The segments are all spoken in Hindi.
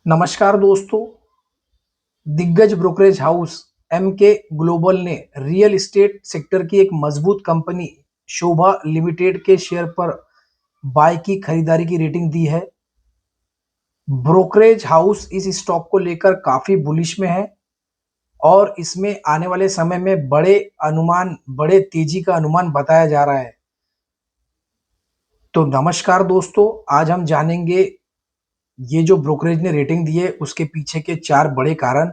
नमस्कार दोस्तों। दिग्गज ब्रोकरेज हाउस एमके ग्लोबल ने रियल एस्टेट सेक्टर की एक मजबूत कंपनी शोभा लिमिटेड के शेयर पर बाय की खरीदारी की रेटिंग दी है। ब्रोकरेज हाउस इस स्टॉक को लेकर काफी बुलिश में है और इसमें आने वाले समय में बड़े तेजी का अनुमान बताया जा रहा है। तो नमस्कार दोस्तों, आज हम जानेंगे ये जो ब्रोकरेज ने रेटिंग दी है उसके पीछे के 4 बड़े कारण।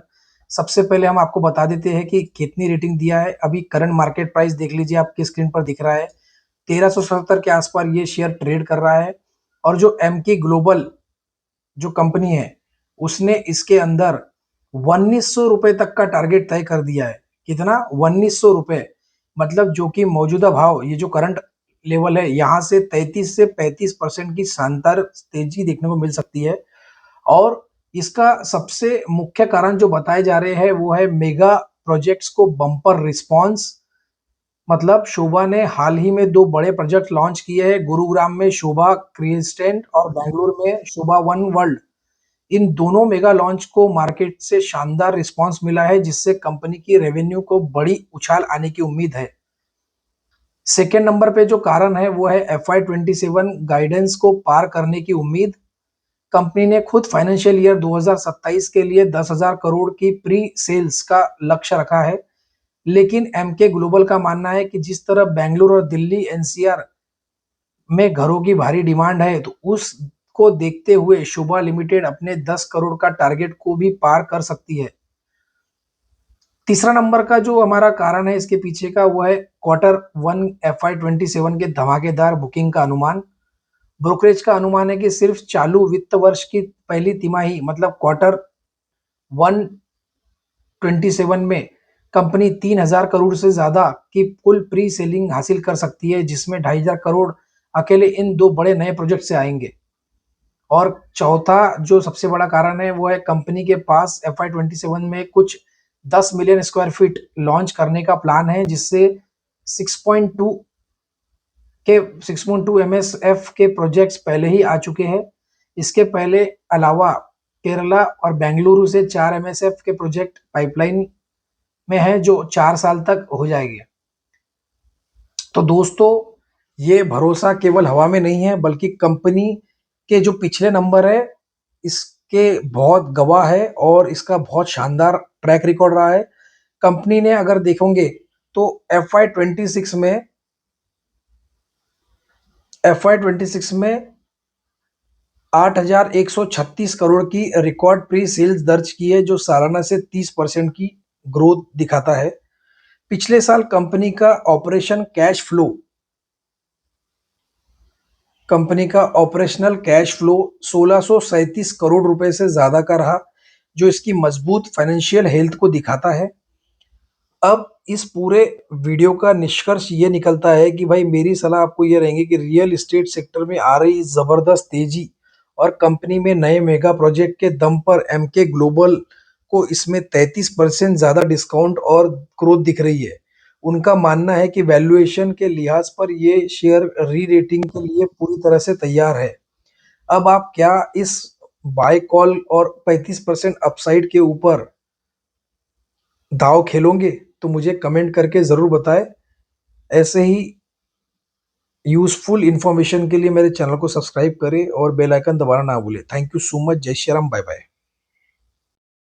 सबसे पहले हम आपको बता देते हैं कि कितनी रेटिंग दिया है। अभी करंट मार्केट प्राइस देख लीजिए, आपकी स्क्रीन पर दिख रहा है 1377 के आसपास ये शेयर ट्रेड कर रहा है। और जो एमके ग्लोबल जो कंपनी है उसने इसके अंदर 1900 रुपए तक का टारगेट तय कर दिया है। कितना? 1900 रुपए। मतलब जो कि मौजूदा भाव, ये जो करंट लेवल है, यहाँ से 33 से 35% की शानदार तेजी देखने को मिल सकती है। और इसका सबसे मुख्य कारण जो बताए जा रहे हैं वो है मेगा प्रोजेक्ट्स को बम्पर रिस्पांस। मतलब शोभा ने हाल ही में 2 बड़े प्रोजेक्ट लॉन्च किए हैं, गुरुग्राम में शोभा क्रिएस्टेंट और बेंगलुरु में शोभा वन वर्ल्ड। इन दोनों मेगा लॉन्च को मार्केट से शानदार रिस्पांस मिला है, जिससे कंपनी की रेवेन्यू को बड़ी उछाल आने की उम्मीद है। सेकेंड नंबर पे जो कारण है वो है FY27 गाइडेंस को पार करने की उम्मीद। कंपनी ने खुद फाइनेंशियल ईयर 2027 के लिए 10,000 करोड़ की प्री सेल्स का लक्ष्य रखा है। लेकिन एमके ग्लोबल का मानना है कि जिस तरह बेंगलुरु और दिल्ली एनसीआर में घरों की भारी डिमांड है, तो उसको देखते हुए शोभा लिमिटेड अपने 10 करोड़ का टारगेट को भी पार कर सकती है। तीसरा नंबर का जो हमारा कारण है इसके पीछे का वो है Q1 FY27 के धमाकेदार बुकिंग का अनुमान। ब्रोकरेज का अनुमान है कि सिर्फ चालू वित्त वर्ष की पहली तिमाही मतलब Q1 27 में कंपनी 3,000 करोड़ से ज्यादा की कुल प्री सेलिंग हासिल कर सकती है, जिसमें 2,500 करोड़ अकेले इन 2 बड़े नए प्रोजेक्ट से आएंगे। और चौथा जो सबसे बड़ा कारण है वो है कंपनी के पास FY27 में कुछ 10 मिलियन स्क्वायर फीट लॉन्च करने का प्लान है, जिससे 6.2 MSF के प्रोजेक्ट्स पहले ही आ चुके हैं। इसके पहले अलावा केरला और बेंगलुरु से 4 MSF के प्रोजेक्ट पाइपलाइन में है, जो 4 साल तक हो जाएंगे। तो दोस्तों, ये भरोसा केवल हवा में नहीं है, बल्कि कंपनी के जो पिछले नंबर है इसके बहुत गवाह है और इसका बहुत शानदार ट्रैक रिकॉर्ड रहा है। कंपनी ने अगर देखोगे तो FY26 में 8,136 करोड़ की रिकॉर्ड प्री सेल्स दर्ज की है, जो सालाना से 30% की ग्रोथ दिखाता है। पिछले साल कंपनी का ऑपरेशनल कैश फ्लो 1637 करोड़ रुपए से ज्यादा का रहा, जो इसकी मजबूत फाइनेंशियल हेल्थ को दिखाता है। अब इस पूरे वीडियो का निष्कर्ष ये निकलता है कि भाई मेरी सलाह आपको ये रहेंगी कि रियल एस्टेट सेक्टर में आ रही जबरदस्त तेजी और कंपनी में नए मेगा प्रोजेक्ट के दम पर एमके ग्लोबल को इसमें 33% ज्यादा डिस्काउंट और ग्रोथ दिख रही है। उनका मानना है कि वैल्यूएशन के लिहाज पर ये शेयर री रेटिंग के लिए पूरी तरह से तैयार है। अब आप क्या इस बाय कॉल और 35% अपसाइड के ऊपर दाव खेलोगे? तो मुझे कमेंट करके ज़रूर बताएं। ऐसे ही यूज़फुल इन्फॉर्मेशन के लिए मेरे चैनल को सब्सक्राइब करें और बेल आइकन दबाना ना भूलें। Thank you so much. जय श्री राम। Bye bye.